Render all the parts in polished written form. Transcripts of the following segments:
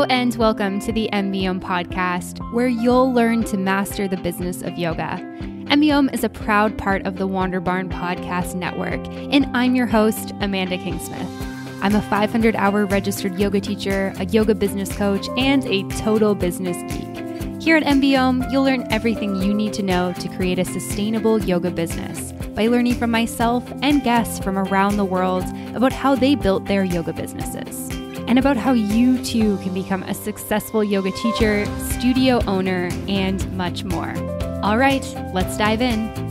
and welcome to the MBOM podcast, where you'll learn to master the business of yoga. MBOM is a proud part of the Wander Barn Podcast Network, and I'm your host, Amanda Kingsmith. I'm a 500-hour registered yoga teacher, a yoga business coach, and a total business geek. Here at MBOM, you'll learn everything you need to know to create a sustainable yoga business by learning from myself and guests from around the world about how they built their yoga businesses, and about how you too can become a successful yoga teacher, studio owner, and much more. All right, let's dive in.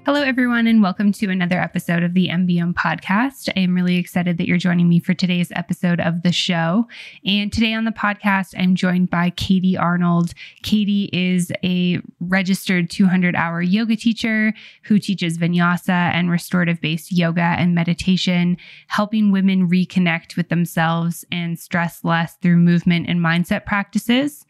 Hello, everyone, and welcome to another episode of the MBOM podcast. I am really excited that you're joining me for today's episode of the show. And today on the podcast, I'm joined by Katie Arnold. Katie is a registered 200-hour yoga teacher who teaches vinyasa and restorative-based yoga and meditation, helping women reconnect with themselves and stress less through movement and mindset practices.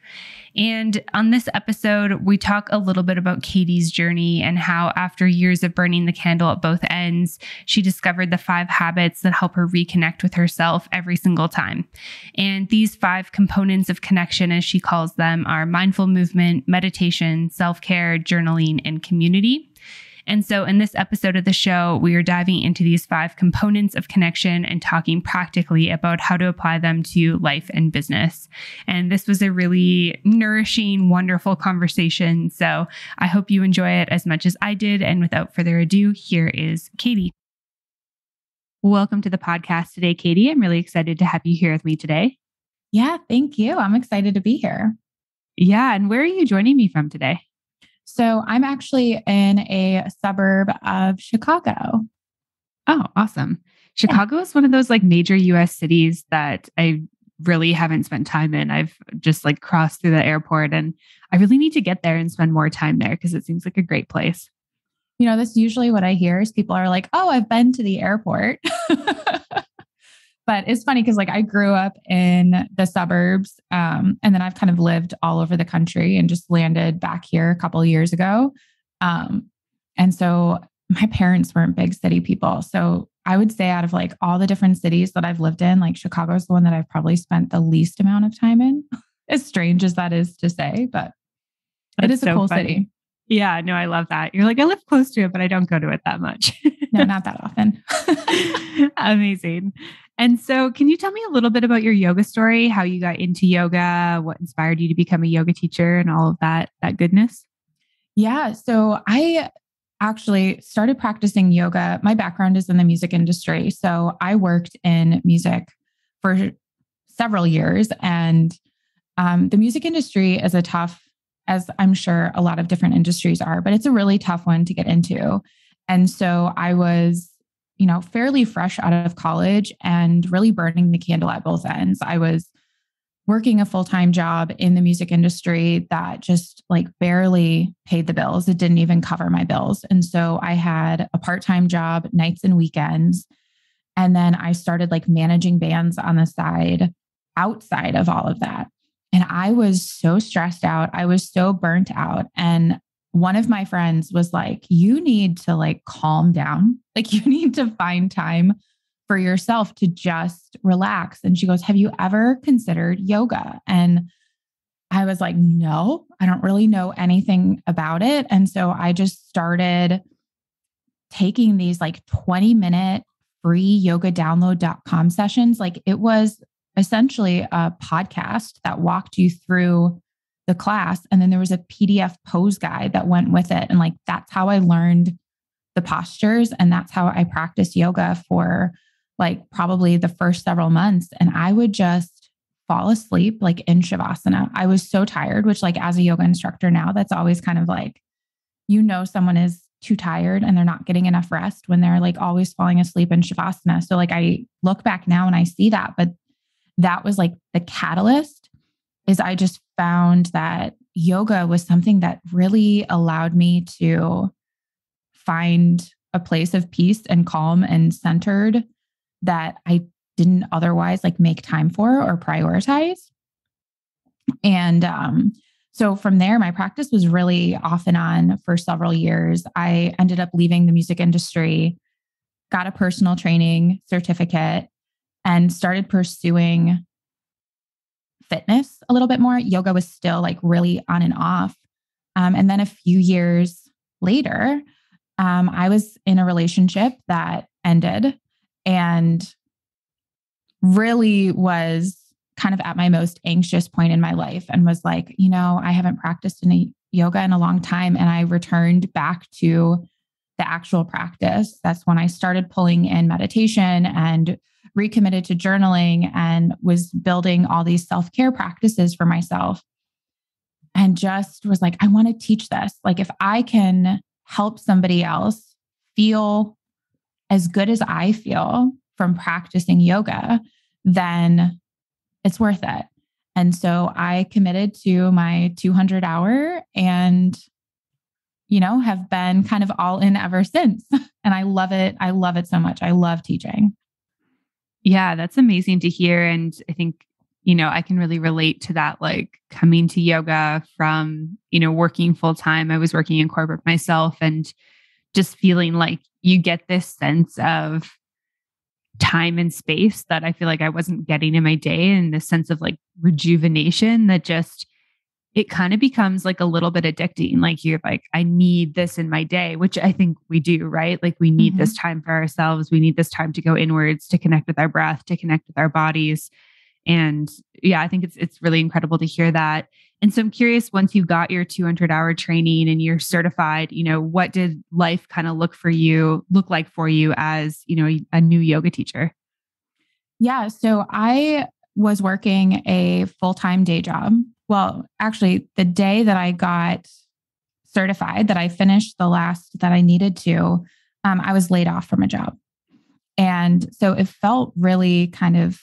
And on this episode, we talk a little bit about Katie's journey and how after years of burning the candle at both ends, she discovered the 5 habits that help her reconnect with herself every single time. And these 5 components of connection, as she calls them, are mindful movement, meditation, self-care, journaling, and community. And so in this episode of the show, we are diving into these 5 components of connection and talking practically about how to apply them to life and business. And this was a really nourishing, wonderful conversation. So I hope you enjoy it as much as I did. And without further ado, here is Katie. Welcome to the podcast today, Katie. I'm really excited to have you here with me today. Yeah, thank you. I'm excited to be here. Yeah. And where are you joining me from today? So I'm actually in a suburb of Chicago. Oh, awesome. Chicago is one of those like major US cities that I really haven't spent time in. I've just like crossed through the airport and I really need to get there and spend more time there because it seems like a great place. You know, that's usually what I hear is people are like, oh, I've been to the airport. But it's funny because like I grew up in the suburbs and then I've kind of lived all over the country and just landed back here a couple of years ago. And so my parents weren't big city people. So I would say out of like all the different cities that I've lived in, like Chicago is the one that I've probably spent the least amount of time in. As strange as that is to say, but it is a cool city. Yeah, no, I love that. You're like, I live close to it, but I don't go to it that much. No, not that often. Amazing. And so can you tell me a little bit about your yoga story, how you got into yoga, what inspired you to become a yoga teacher and all of that goodness? Yeah. So I actually started practicing yoga. My background is in the music industry. So I worked in music for several years. And the music industry is a tough, as I'm sure a lot of different industries are, but it's a really tough one to get into. And so I was, fairly fresh out of college and really burning the candle at both ends. I was working a full-time job in the music industry that just like barely paid the bills. It didn't even cover my bills. And so I had a part-time job, nights and weekends. And then I started like managing bands on the side outside of all of that. And I was so stressed out. I was so burnt out. And one of my friends was like, you need to like calm down. Like you need to find time for yourself to just relax. And she goes, have you ever considered yoga? And I was like, no, I don't really know anything about it. And so I just started taking these like 20-minute free yogadownload.com sessions. Like it was essentially a podcast that walked you through the class. And then there was a PDF pose guide that went with it. And like, that's how I learned the postures. And that's how I practiced yoga for like probably the first several months. And I would just fall asleep like in Shavasana. I was so tired, which like as a yoga instructor now, that's always kind of like, someone is too tired and they're not getting enough rest when they're like always falling asleep in Shavasana. So like I look back now and I see that, but that was like the catalyst is I just found that yoga was something that really allowed me to find a place of peace and calm and centered that I didn't otherwise like make time for or prioritize. And so from there, my practice was really off and on for several years. I ended up leaving the music industry, got a personal training certificate, and started pursuing fitness a little bit more. Yoga was still like really on and off. And then a few years later, I was in a relationship that ended and really was kind of at my most anxious point in my life and was like, I haven't practiced any yoga in a long time. And I returned back to the actual practice. That's when I started pulling in meditation and recommitted to journaling and was building all these self-care practices for myself. And just was like, I want to teach this. Like, if I can help somebody else feel as good as I feel from practicing yoga, then it's worth it. And so I committed to my 200 hour and, have been kind of all in ever since. And I love it. I love it so much. I love teaching. Yeah, that's amazing to hear. And I think, I can really relate to that, like coming to yoga from, working full time. I was working in corporate myself and just feeling like you get this sense of time and space that I feel like I wasn't getting in my day, and this sense of like rejuvenation that just, it kind of becomes like a little bit addicting. Like you're like, I need this in my day, which I think we do, right? Like we need this time for ourselves. We need this time to go inwards, to connect with our breath, to connect with our bodies. And yeah, I think it's really incredible to hear that. And so I'm curious, once you got your 200-hour training and you're certified, what did life kind of look like for you as, a new yoga teacher? Yeah. So I was working a full-time day job. Well, actually, the day that I got certified, that I finished the last that I needed to, I was laid off from a job. And so it felt really kind of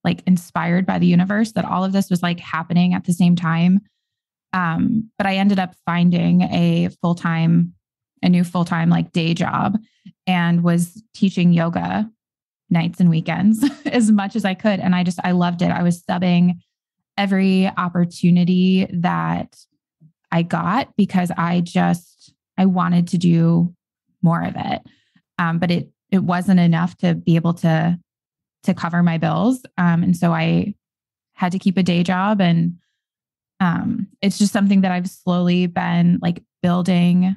like inspired by the universe that all of this was like happening at the same time. But I ended up finding a new full-time like day job and was teaching yoga nights and weekends as much as I could. And I loved it. I was subbing every opportunity that I got because I wanted to do more of it. But it wasn't enough to be able to cover my bills. And so I had to keep a day job, and it's just something that I've slowly been like building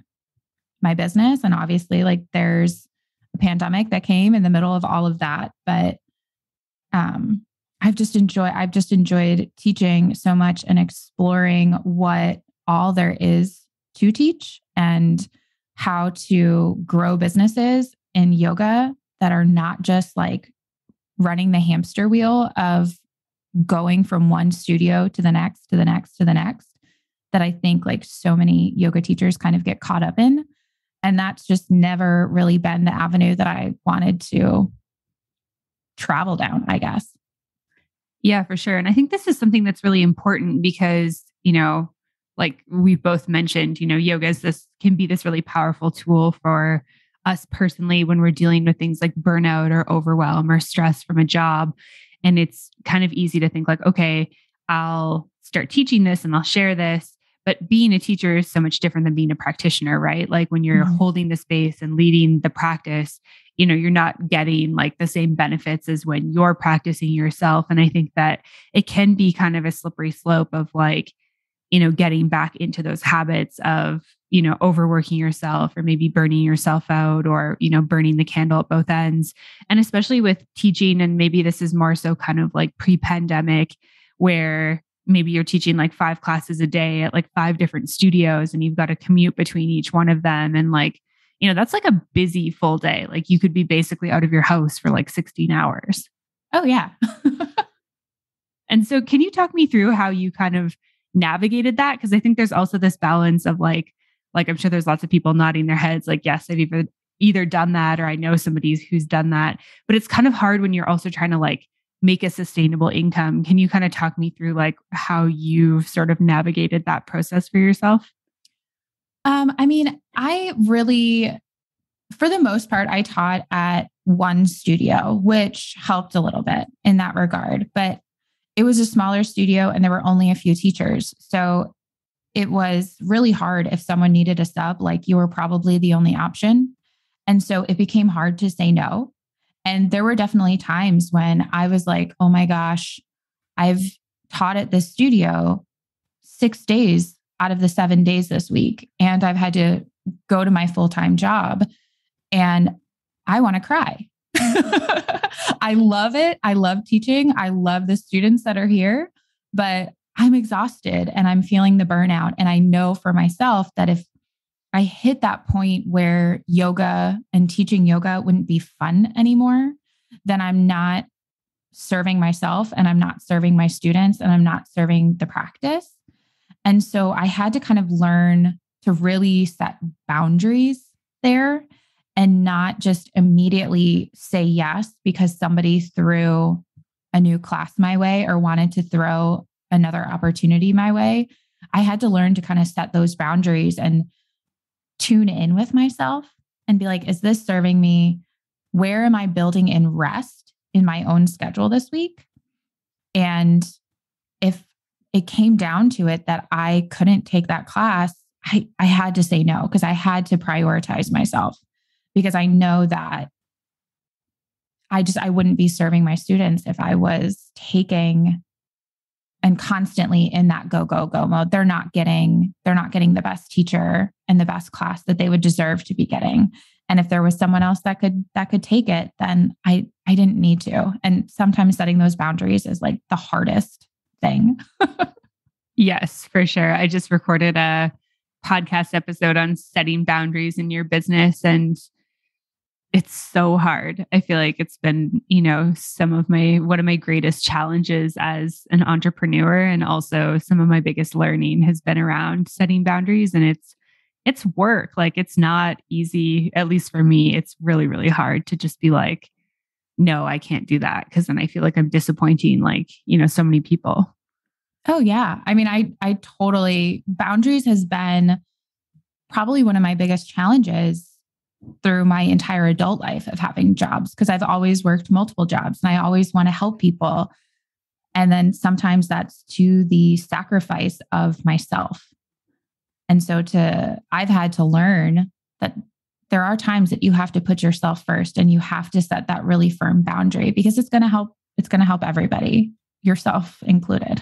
my business. And obviously like there's a pandemic that came in the middle of all of that. But I've just enjoyed teaching so much and exploring what all there is to teach and how to grow businesses in yoga that are not just like running the hamster wheel of going from one studio to the next, to the next, to the next, that I think like so many yoga teachers kind of get caught up in. And that's just never really been the avenue that I wanted to travel down, I guess. Yeah, for sure. And I think this is something that's really important because, like we've both mentioned, yoga can be this really powerful tool for us personally when we're dealing with things like burnout or overwhelm or stress from a job. And it's kind of easy to think like, okay, I'll start teaching this and I'll share this. But being a teacher is so much different than being a practitioner, right? Like when you're holding the space and leading the practice, you're not getting like the same benefits as when you're practicing yourself. And I think that it can be kind of a slippery slope of like, getting back into those habits of, overworking yourself or maybe burning yourself out or, burning the candle at both ends. And especially with teaching, and maybe this is more so kind of like pre-pandemic where maybe you're teaching like 5 classes a day at like 5 different studios and you've got to commute between each one of them. And like, that's like a busy full day. Like you could be basically out of your house for like 16 hours. Oh yeah. And so can you talk me through how you kind of navigated that? Because I think there's also this balance of like I'm sure there's lots of people nodding their heads like, yes, I've either done that or I know somebody who's done that. But it's kind of hard when you're also trying to like make a sustainable income. Can you kind of talk me through like how you've sort of navigated that process for yourself? I mean, I really, for the most part, I taught at one studio, which helped a little bit in that regard, but it was a smaller studio and there were only a few teachers. So it was really hard if someone needed a sub, like you were probably the only option. And so it became hard to say no. And there were definitely times when I was like, oh my gosh, I've taught at this studio 6 days out of the 7 days this week. And I've had to go to my full-time job and I want to cry. I love it. I love teaching. I love the students that are here, but I'm exhausted and I'm feeling the burnout. And I know for myself that if I hit that point where yoga and teaching yoga wouldn't be fun anymore, then I'm not serving myself and I'm not serving my students and I'm not serving the practice. And so I had to kind of learn to really set boundaries there and not just immediately say yes because somebody threw a new class my way or wanted to throw another opportunity my way. I had to learn to kind of set those boundaries and tune in with myself and be like, is this serving me? Where am I building in rest in my own schedule this week? And if it came down to it that I couldn't take that class, I had to say no because I had to prioritize myself because I know that I wouldn't be serving my students if I was taking and constantly in that go, go, go mode. They're not getting the best teacher and the best class that they would deserve to be getting. And if there was someone else that could take it, then I didn't need to. And sometimes setting those boundaries is like the hardest thing. Yes, for sure. I just recorded a podcast episode on setting boundaries in your business, and it's so hard. I feel like it's been, one of my greatest challenges as an entrepreneur, and also some of my biggest learning has been around setting boundaries. And it's work. Like, it's not easy, at least for me. It's really, really hard to just be like, no, I can't do that. Cause then I feel like I'm disappointing, so many people. Oh yeah. I mean, I totally, boundaries has been probably one of my biggest challenges through my entire adult life of having jobs, because I've always worked multiple jobs and I always want to help people. And then sometimes that's to the sacrifice of myself. And so I've had to learn that there are times that you have to put yourself first and you have to set that really firm boundary because it's going to help everybody, yourself included.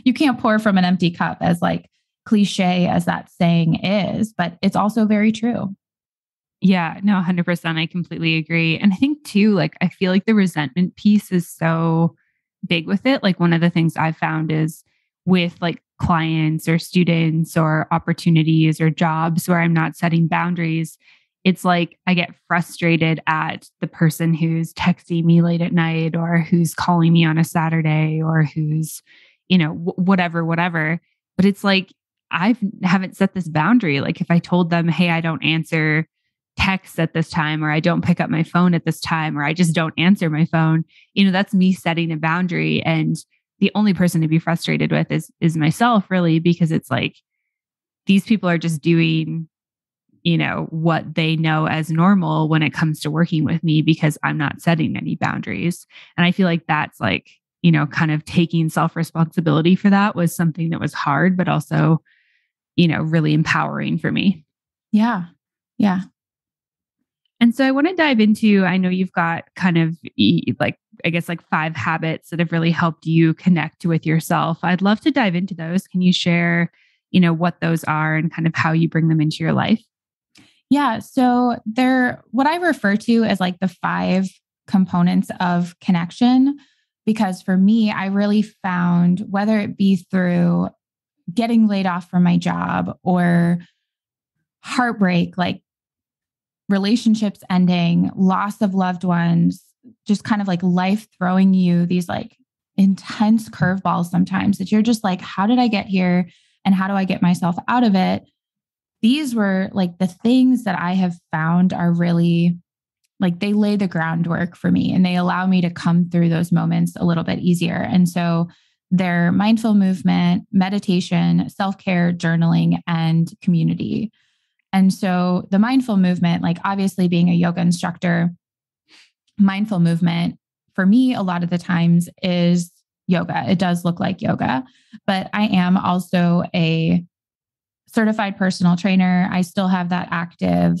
You can't pour from an empty cup, as like cliche as that saying is, but it's also very true. Yeah, no, 100%. I completely agree. And I think too, like, I feel like the resentment piece is so big with it. Like, one of the things I've found is with like clients or students or opportunities or jobs where I'm not setting boundaries, it's like I get frustrated at the person who's texting me late at night or who's calling me on a Saturday or who's, whatever. But it's like, I haven't set this boundary. Like, if I told them, hey, I don't answer texts at this time, or I don't pick up my phone at this time, or I just don't answer my phone, that's me setting a boundary. And the only person to be frustrated with is myself, really, because it's like, these people are just doing, what they know as normal when it comes to working with me because I'm not setting any boundaries. And I feel like that's like, kind of taking self-responsibility for that was something that was hard, but also, really empowering for me. Yeah. Yeah. And so I want to dive into, I know you've got kind of like 5 habits that have really helped you connect with yourself. I'd love to dive into those. Can you share, what those are and kind of how you bring them into your life? Yeah. So they're what I refer to as like the 5 components of connection, because for me, I really found, whether it be through getting laid off from my job or heartbreak, like relationships ending, loss of loved ones, just kind of like life throwing you these like intense curveballs sometimes that you're just like, how did I get here? And how do I get myself out of it? These were like the things that I have found are really like, they lay the groundwork for me and they allow me to come through those moments a little bit easier. And so they're mindful movement, meditation, self-care, journaling, and community. And so the mindful movement, like obviously being a yoga instructor, mindful movement for me, a lot of the times is yoga. It does look like yoga, but I am also a certified personal trainer. I still have that active.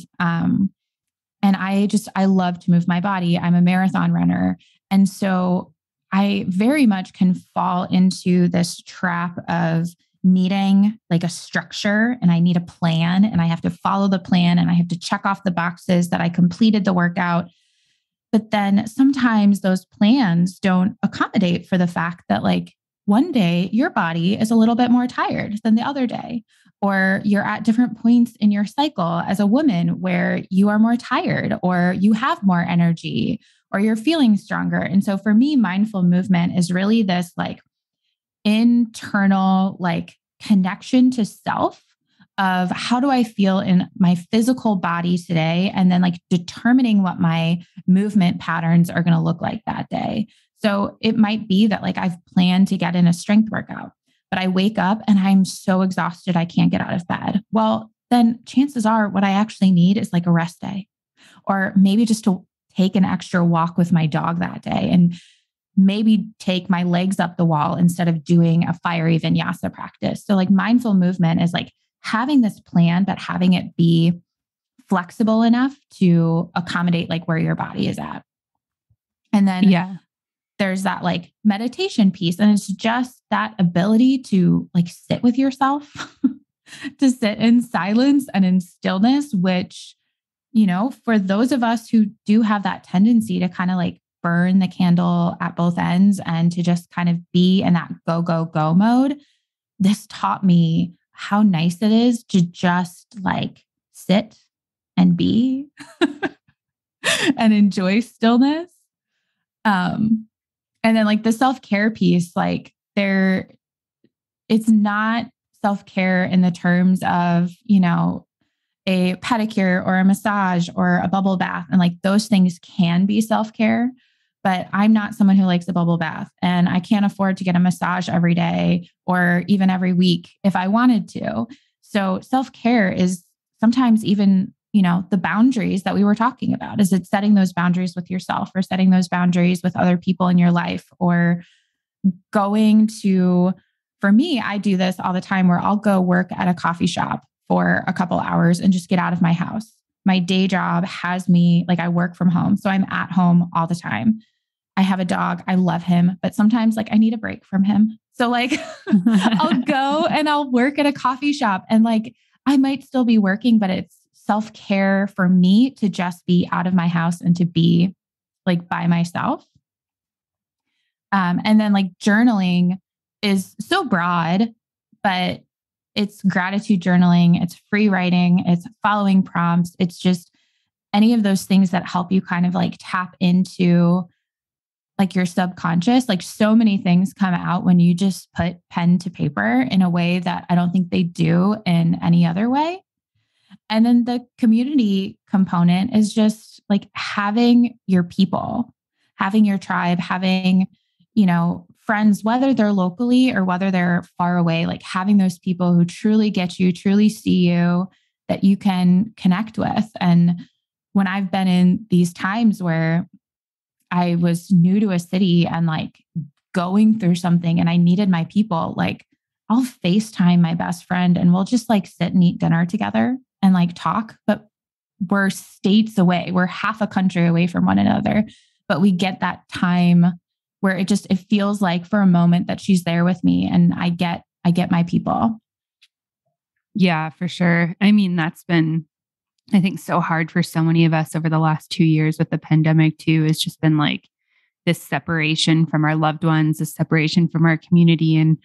And I love to move my body. I'm a marathon runner. And so I very much can fall into this trap of needing like a structure, and I need a plan, and I have to follow the plan, and I have to check off the boxes that I completed the workout. But then sometimes those plans don't accommodate for the fact that like one day your body is a little bit more tired than the other day, or you're at different points in your cycle as a woman where you are more tired or you have more energy or you're feeling stronger. And so for me, mindful movement is really this like internal like connection to self of how do I feel in my physical body today? And then like determining what my movement patterns are going to look like that day. So it might be that like I've planned to get in a strength workout, but I wake up and I'm so exhausted, I can't get out of bed. Well, then chances are what I actually need is like a rest day, or maybe just to take an extra walk with my dog that day, and maybe take my legs up the wall instead of doing a fiery vinyasa practice. So like mindful movement is like having this plan, but having it be flexible enough to accommodate like where your body is at. And then there's that like meditation piece. And it's just that ability to like sit with yourself, to sit in silence and in stillness, which, you know, for those of us who do have that tendency to kind of like burn the candle at both ends and to just kind of be in that go, go, go mode, this taught me how nice it is to just like sit and be and enjoy stillness. And then like the self-care piece, like it's not self-care in the terms of, you know, a pedicure or a massage or a bubble bath. And like those things can be self-care, but I'm not someone who likes a bubble bath, and I can't afford to get a massage every day or even every week if I wanted to. So self-care is sometimes even, you know, the boundaries that we were talking about. Is it setting those boundaries with yourself, or setting those boundaries with other people in your life, or going to, for me, I do this all the time where I'll go work at a coffee shop for a couple hours and just get out of my house. My day job has me, like I work from home, so I'm at home all the time. I have a dog. I love him, but sometimes like I need a break from him. So like I'll go and I'll work at a coffee shop, and like I might still be working, but it's self-care for me to just be out of my house and to be like by myself. And then like journaling is so broad, but it's gratitude journaling, it's free writing, it's following prompts. It's just any of those things that help you kind of like tap into like your subconscious. Like so many things come out when you just put pen to paper in a way that I don't think they do in any other way. And then the community component is just like having your people, having your tribe, having, you know, friends, whether they're locally or whether they're far away, like having those people who truly get you, truly see you, that you can connect with. And when I've been in these times where I was new to a city and like going through something and I needed my people, like I'll FaceTime my best friend and we'll just like sit and eat dinner together and like talk, but we're states away. We're half a country away from one another, but we get that time where it feels like for a moment that she's there with me, and I get my people. Yeah, for sure. I mean, that's been, I think, so hard for so many of us over the last 2 years with the pandemic too. It's just been like this separation from our loved ones, this separation from our community. And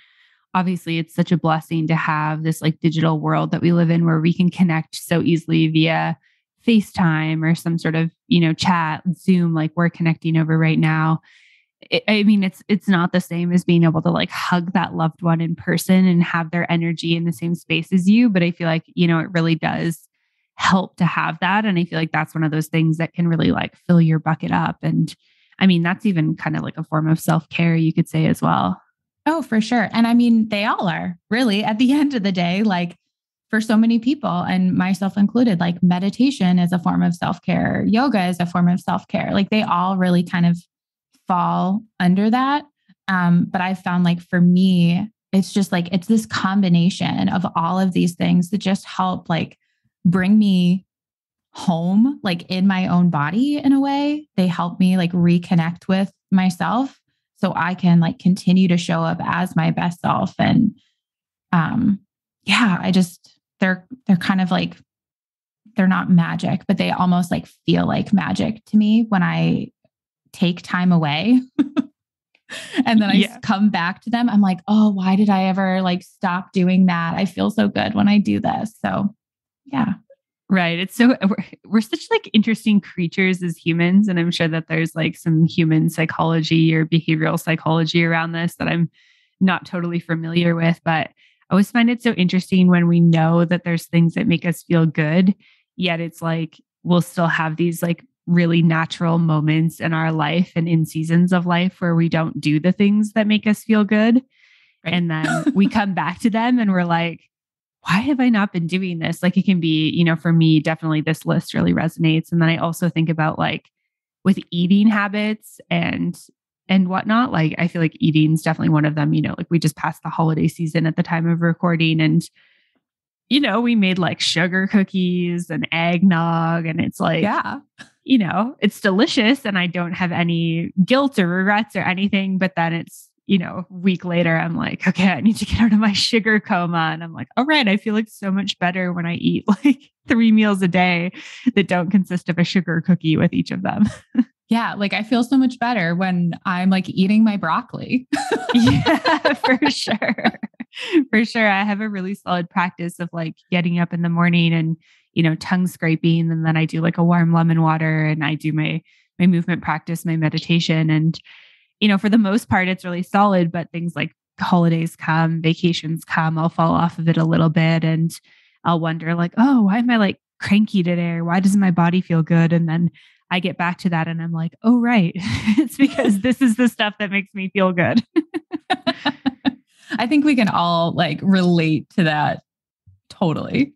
obviously it's such a blessing to have this like digital world that we live in where we can connect so easily via FaceTime or some sort of, you know, chat, Zoom, like we're connecting over right now. I mean, it's not the same as being able to like hug that loved one in person and have their energy in the same space as you. But I feel like, you know, it really does help to have that. And I feel like that's one of those things that can really like fill your bucket up. And I mean, that's even kind of like a form of self-care, you could say as well. Oh, for sure. And I mean, they all are really at the end of the day, like for so many people and myself included, like meditation is a form of self-care. Yoga is a form of self-care. Like they all really kind of fall under that. But I found like for me, it's just like, it's this combination of all of these things that just help like bring me home, like in my own body in a way. They help me like reconnect with myself so I can like continue to show up as my best self. And yeah, they're kind of like, they're not magic, but they almost like feel like magic to me when I take time away. And then I come back to them. I'm like, oh, why did I ever like stop doing that? I feel so good when I do this. So yeah. Right. It's so we're such like interesting creatures as humans. And I'm sure that there's like some human psychology or behavioral psychology around this that I'm not totally familiar with. But I always find it so interesting when we know that there's things that make us feel good, yet it's like we'll still have these like really natural moments in our life and in seasons of life where we don't do the things that make us feel good. Right. And then we come back to them and we're like, why have I not been doing this? Like it can be, for me, definitely this list really resonates. And then I also think about like with eating habits and whatnot, like I feel like eating is definitely one of them, like we just passed the holiday season at the time of recording and, we made like sugar cookies and eggnog and it's like, yeah, it's delicious and I don't have any guilt or regrets or anything, but then it's, a week later, I'm like, okay, I need to get out of my sugar coma. And I'm like, all right, I feel like so much better when I eat like 3 meals a day that don't consist of a sugar cookie with each of them. Yeah. Like I feel so much better when I'm like eating my broccoli. Yeah, for sure. For sure. I have a really solid practice of like getting up in the morning and, tongue scraping. And then I do like a warm lemon water and I do my movement practice, my meditation. And for the most part, it's really solid, but things like holidays come, vacations come, I'll fall off of it a little bit and I'll wonder like, oh, why am I like cranky today? Or why doesn't my body feel good? And then I get back to that and I'm like, oh, right. It's because this is the stuff that makes me feel good. I think we can all like relate to that. Totally.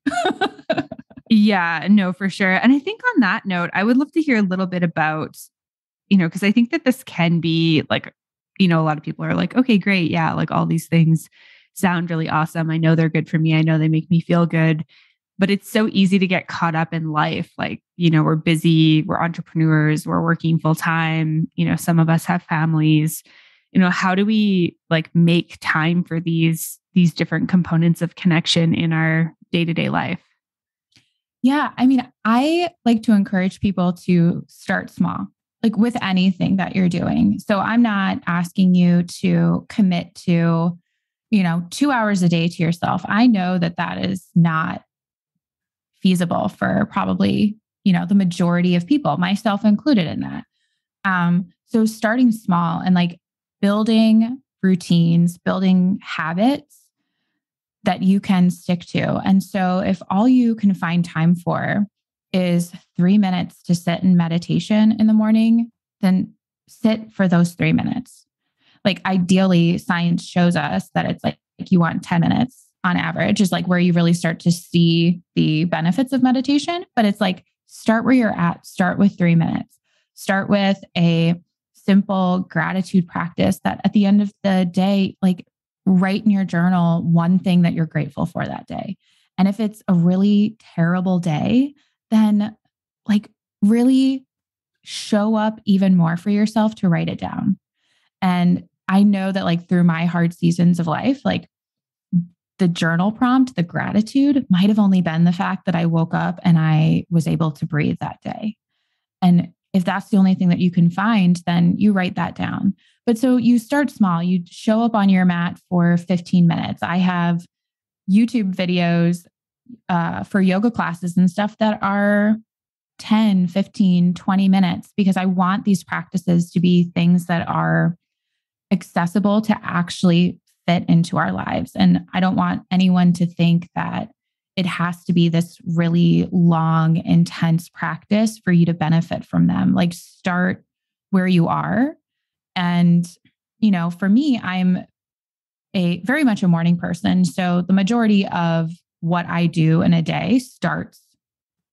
Yeah, no, for sure. And I think on that note, I would love to hear a little bit about because I think that this can be like, a lot of people are like, okay, great. Yeah. Like all these things sound really awesome. I know they're good for me. I know they make me feel good, but it's so easy to get caught up in life. Like, we're busy, we're entrepreneurs, we're working full time. Some of us have families. How do we like make time for these different components of connection in our day-to-day life? Yeah. I mean, I like to encourage people to start small. Like with anything that you're doing. So I'm not asking you to commit to, 2 hours a day to yourself. I know that that is not feasible for probably, the majority of people, myself included in that. So starting small and like building routines, building habits that you can stick to. And so if all you can find time for is 3 minutes to sit in meditation in the morning, then sit for those 3 minutes. Like ideally, science shows us that it's like you want 10 minutes on average is like where you really start to see the benefits of meditation. But it's like, start where you're at, start with 3 minutes, start with a simple gratitude practice that at the end of the day, like write in your journal one thing that you're grateful for that day. And if it's a really terrible day, then like really show up even more for yourself to write it down. And I know that like through my hard seasons of life, like the journal prompt, the gratitude might have only been the fact that I woke up and I was able to breathe that day. And if that's the only thing that you can find, then you write that down. But so you start small, you show up on your mat for 15 minutes. I have YouTube videos for yoga classes and stuff that are 10, 15, 20 minutes because I want these practices to be things that are accessible to actually fit into our lives. And I don't want anyone to think that it has to be this really long, intense practice for you to benefit from them. Like start where you are. And, for me, I'm very much a morning person. So the majority of what I do in a day starts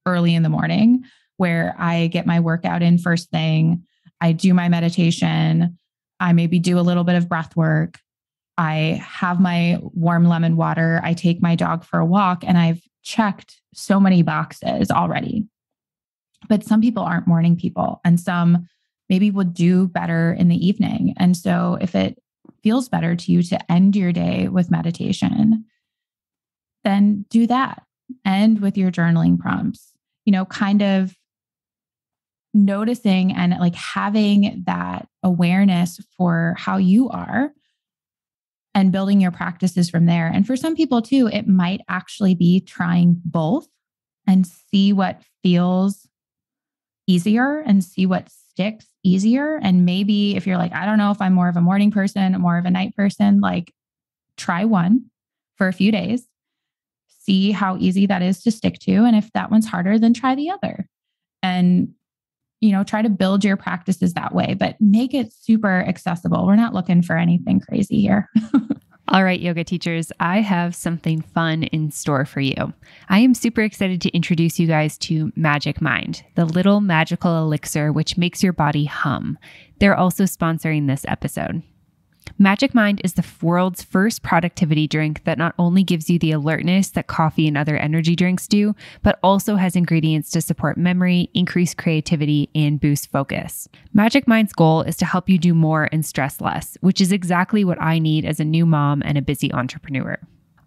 early in the morning where I get my workout in first thing. I do my meditation. I maybe do a little bit of breath work. I have my warm lemon water. I take my dog for a walk and I've checked so many boxes already. But some people aren't morning people, and some maybe would do better in the evening. And so if it feels better to you to end your day with meditation, then do that. End with your journaling prompts, kind of noticing and like having that awareness for how you are and building your practices from there. And for some people too, it might actually be trying both and see what feels easier and see what sticks easier. And maybe if you're like, I don't know if I'm more of a morning person, more of a night person, like try one for a few days, see how easy that is to stick to. And if that one's harder, then try the other. And try to build your practices that way, but make it super accessible. We're not looking for anything crazy here. All right, yoga teachers, I have something fun in store for you. I am super excited to introduce you guys to Magic Mind, the little magical elixir which makes your body hum. They're also sponsoring this episode. Magic Mind is the world's first productivity drink that not only gives you the alertness that coffee and other energy drinks do, but also has ingredients to support memory, increase creativity, and boost focus. Magic Mind's goal is to help you do more and stress less, which is exactly what I need as a new mom and a busy entrepreneur.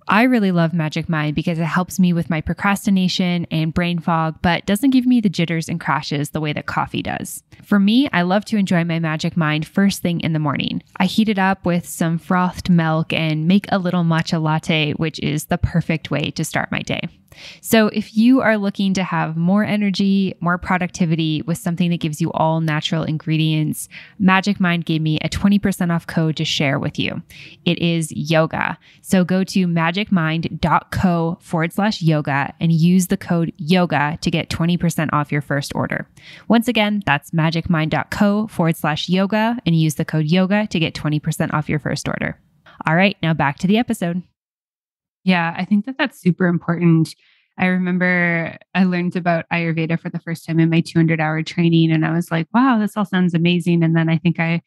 I really love Magic Mind because it helps me with my procrastination and brain fog, but doesn't give me the jitters and crashes the way that coffee does. For me, I love to enjoy my Magic Mind first thing in the morning. I heat it up with some frothed milk and make a little matcha latte, which is the perfect way to start my day. So if you are looking to have more energy, more productivity with something that gives you all natural ingredients, Magic Mind gave me a 20% off code to share with you. It is yoga. So go to magicmind.co/yoga and use the code yoga to get 20% off your first order. Once again, that's magicmind.co/yoga and use the code yoga to get 20% off your first order. All right, now back to the episode. Yeah, I think that that's super important. I remember I learned about Ayurveda for the first time in my 200-hour training, and I was like, wow, this all sounds amazing. And then I think I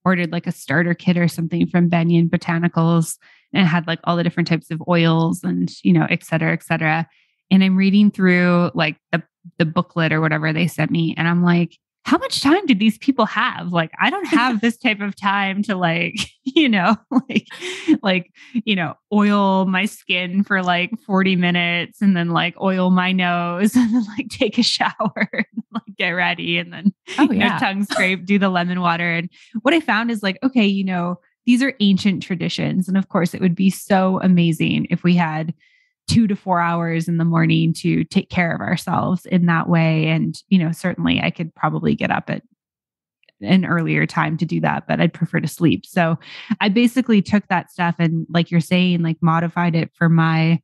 ordered like a starter kit or something from Banyan Botanicals, and it had like all the different types of oils and, et cetera, et cetera. And I'm reading through like the booklet or whatever they sent me. And I'm like, how much time did these people have? Like, I don't have this type of time to oil my skin for like 40 minutes and then like oil my nose and then like take a shower and like get ready and then, tongue scrape, do the lemon water. And what I found is like, okay, these are ancient traditions. And of course it would be so amazing if we had 2 to 4 hours in the morning to take care of ourselves in that way. And, certainly I could probably get up at an earlier time to do that, but I'd prefer to sleep. So I basically took that stuff and like you're saying, like modified it for my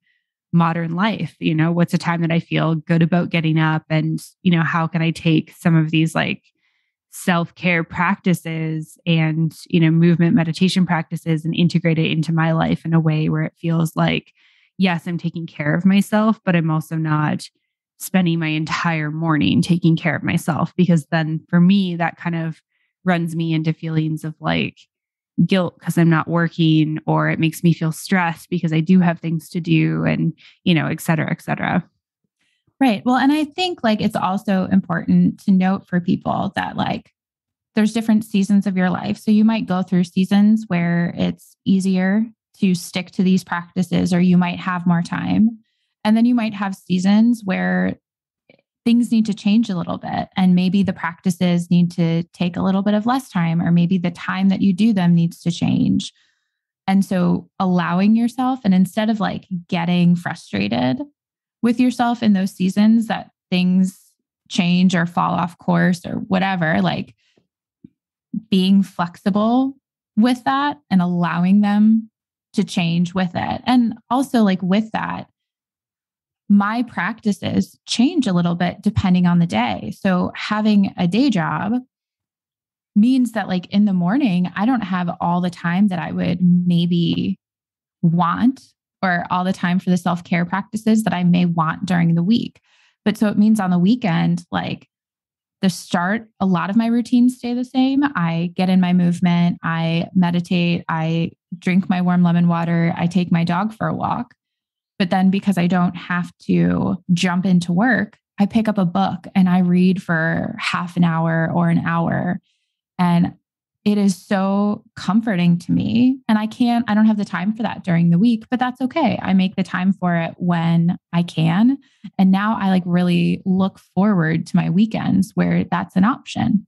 modern life. What's a time that I feel good about getting up and, how can I take some of these like self-care practices and, movement meditation practices and integrate it into my life in a way where it feels like, yes, I'm taking care of myself, but I'm also not spending my entire morning taking care of myself, because then for me, that kind of runs me into feelings of like guilt because I'm not working, or it makes me feel stressed because I do have things to do and, et cetera, et cetera. Right. Well, and I think like it's also important to note for people that like there's different seasons of your life. So you might go through seasons where it's easier to stick to these practices, or you might have more time. And then you might have seasons where things need to change a little bit. And maybe the practices need to take a little bit of less time, or maybe the time that you do them needs to change. And so allowing yourself, and instead of like getting frustrated with yourself in those seasons that things change or fall off course or whatever, like being flexible with that and allowing them to change with it. And also like with that, my practices change a little bit depending on the day. So having a day job means that like in the morning, I don't have all the time that I would maybe want, or all the time for the self-care practices that I may want during the week. But so it means on the weekend, like the start, a lot of my routines stay the same. I get in my movement, I meditate, I drink my warm lemon water, I take my dog for a walk. But then because I don't have to jump into work I pick up a book and I read for half an hour or an hour. And it is so comforting to me. And I don't have the time for that during the week, but that's okay. I make the time for it when I can. And now I like really look forward to my weekends where that's an option.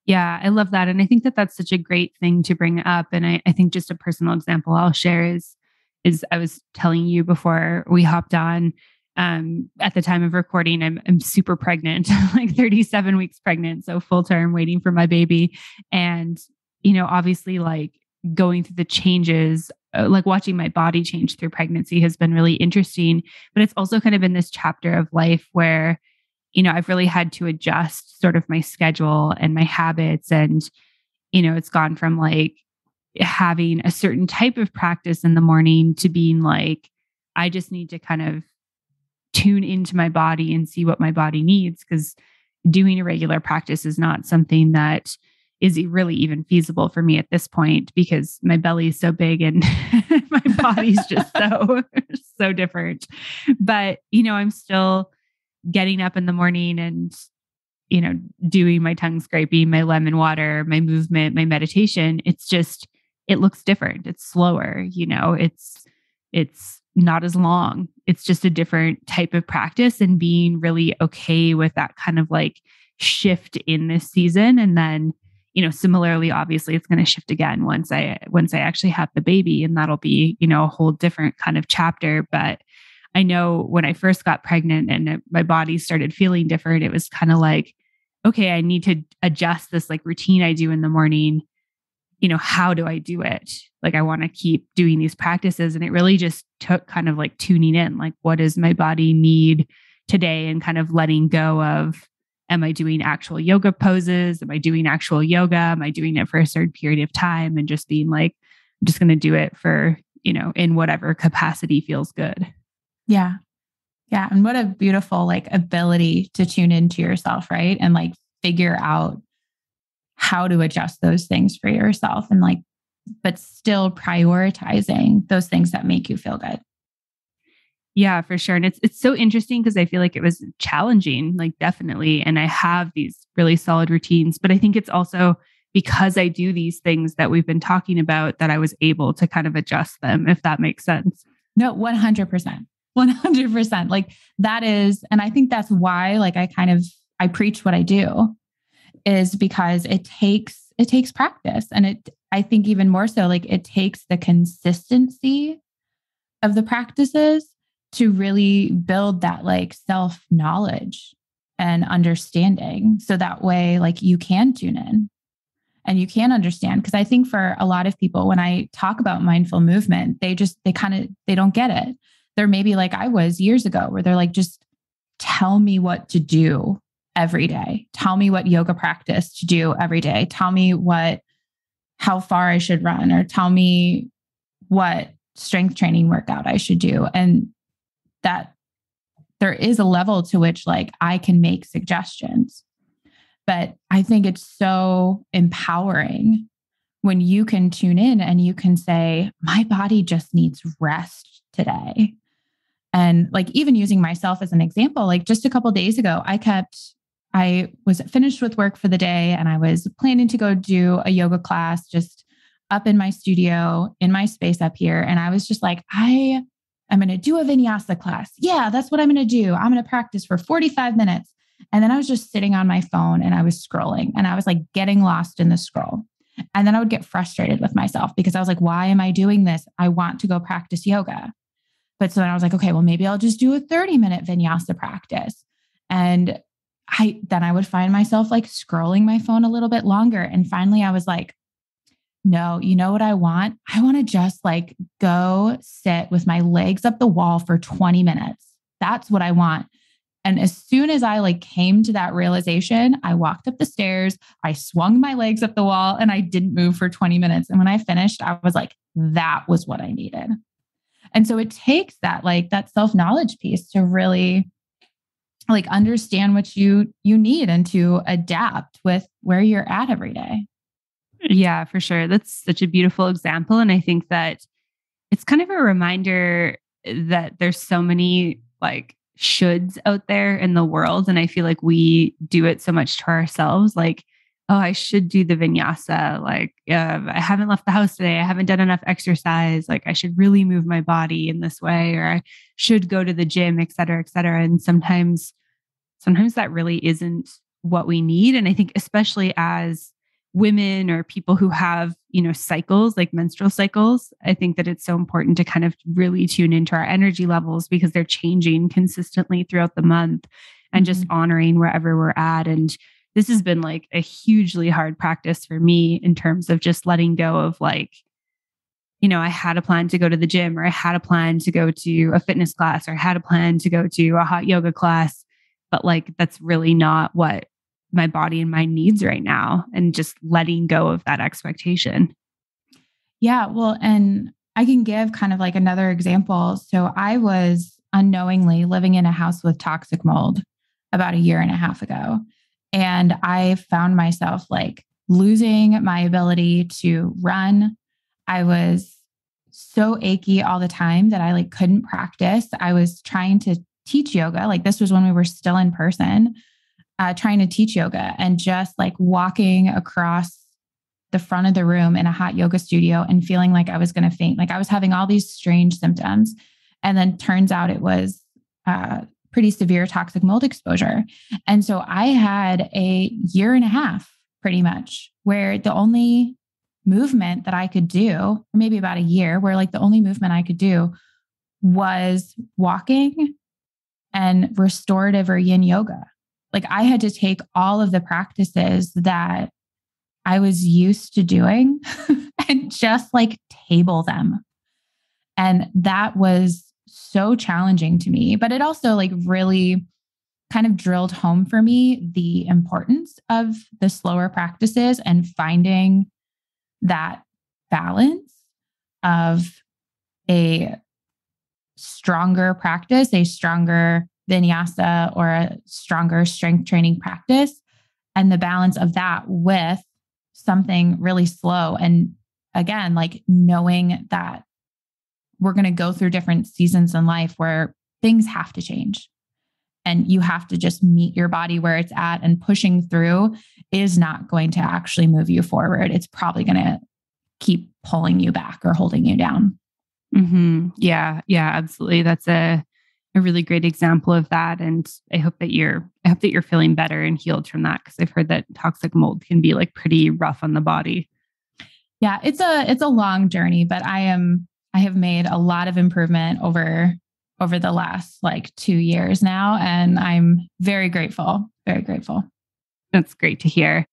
Yeah, I love that. And I think that that's such a great thing to bring up. And I think just a personal example I'll share is I was telling you before we hopped on, at the time of recording, I'm super pregnant, like 37 weeks pregnant. So full term waiting for my baby. And, obviously like going through the changes, like watching my body change through pregnancy has been really interesting, but it's also kind of been this chapter of life where I've really had to adjust sort of my schedule and my habits. And, it's gone from like having a certain type of practice in the morning to being like, I just need to kind of tune into my body and see what my body needs. Because doing a regular practice is not something that is really even feasible for me at this point because my belly is so big and my body's just so different. But, I'm still getting up in the morning and, doing my tongue scraping, my lemon water, my movement, my meditation. It looks different. It's slower, it's not as long. It's just a different type of practice and being really okay with that kind of like shift in this season. And then, similarly, obviously it's going to shift again once I actually have the baby, and that'll be, a whole different kind of chapter. But I know when I first got pregnant and my body started feeling different, it was kind of like, okay, I need to adjust this like routine I do in the morning. How do I do it? Like, I want to keep doing these practices. And it really just took kind of like tuning in, like, what does my body need today? And kind of letting go of, am I doing actual yoga poses? Am I doing actual yoga? Am I doing it for a certain period of time? And just being like, I'm just going to do it for, in whatever capacity feels good. Yeah. Yeah. And what a beautiful like ability to tune into yourself, right? And like figure out how to adjust those things for yourself and like, but still prioritizing those things that make you feel good. Yeah, for sure. And it's so interesting because I feel like it was challenging, like definitely. And I have these really solid routines, but I think it's also because I do these things that we've been talking about that I was able to kind of adjust them, if that makes sense. No, 100%. 100%. Like that is, and I think that's why like I preach what I do is because it takes practice. And I think even more so, like it takes the consistency of the practices to really build that like self-knowledge and understanding. So that way, like you can tune in and you can understand. Cause I think for a lot of people, when I talk about mindful movement, they don't get it. They're maybe like I was years ago where they're like, just tell me what to do every day. Tell me what yoga practice to do every day. Tell me how far I should run, or tell me what strength training workout I should do. And that there is a level to which like I can make suggestions, but I think it's so empowering when you can tune in and you can say, my body just needs rest today. And like, even using myself as an example, like just a couple of days ago, I was finished with work for the day and I was planning to go do a yoga class just up in my studio, in my space up here. And I was just like, I'm going to do a vinyasa class. Yeah, that's what I'm going to do. I'm going to practice for 45 minutes. And then I was just sitting on my phone and I was scrolling and I was like getting lost in the scroll. And then I would get frustrated with myself because I was like, why am I doing this? I want to go practice yoga. But so then I was like, okay, well, maybe I'll just do a 30-minute vinyasa practice. And then I would find myself like scrolling my phone a little bit longer. And finally I was like, no, you know what I want? I want to just like go sit with my legs up the wall for 20 minutes. That's what I want. And as soon as I like came to that realization, I walked up the stairs, I swung my legs up the wall and I didn't move for 20 minutes. And when I finished, I was like, that was what I needed. And so it takes that self-knowledge piece to really like understand what you need and to adapt with where you're at every day. Yeah, for sure. That's such a beautiful example. And I think that it's kind of a reminder that there's so many like shoulds out there in the world. And I feel like we do it so much to ourselves. Like, oh, I should do the vinyasa. Like, I haven't left the house today. I haven't done enough exercise. Like, I should really move my body in this way, or I should go to the gym, et cetera, et cetera. And sometimes that really isn't what we need. And I think especially as women or people who have, cycles, like menstrual cycles, I think that it's so important to kind of really tune into our energy levels because they're changing consistently throughout the month, and just honoring wherever we're at. And this has been like a hugely hard practice for me in terms of just letting go of like, I had a plan to go to the gym, or I had a plan to go to a fitness class, or I had a plan to go to a hot yoga class, but like, that's really not what my body and mind needs right now, and just letting go of that expectation. Yeah. Well, and I can give kind of like another example. So I was unknowingly living in a house with toxic mold about a year and a half ago. And I found myself like losing my ability to run. I was so achy all the time that I like couldn't practice. I was trying to teach yoga. Like this was when we were still in person, trying to teach yoga, and just like walking across the front of the room in a hot yoga studio and feeling like I was going to faint. Like I was having all these strange symptoms. And then turns out it was pretty severe toxic mold exposure. And so I had a year and a half pretty much where the only movement that I could do, or maybe about a year, where like the only movement I could do was walking and restorative or yin yoga. Like I had to take all of the practices that I was used to doing and just like table them. And that was so challenging to me, but it also like really kind of drilled home for me the importance of the slower practices and finding that balance of a stronger practice, a stronger vinyasa or a stronger strength training practice, and the balance of that with something really slow. And again, like knowing that we're going to go through different seasons in life where things have to change and you have to just meet your body where it's at, and pushing through is not going to actually move you forward. It's probably going to keep pulling you back or holding you down. Yeah, absolutely. That's a really great example of that. And I hope that you're feeling better and healed from that, because I've heard that toxic mold can be like pretty rough on the body. Yeah, it's a long journey, but I have made a lot of improvement over the last like 2 years now. And I'm very grateful, very grateful. That's great to hear.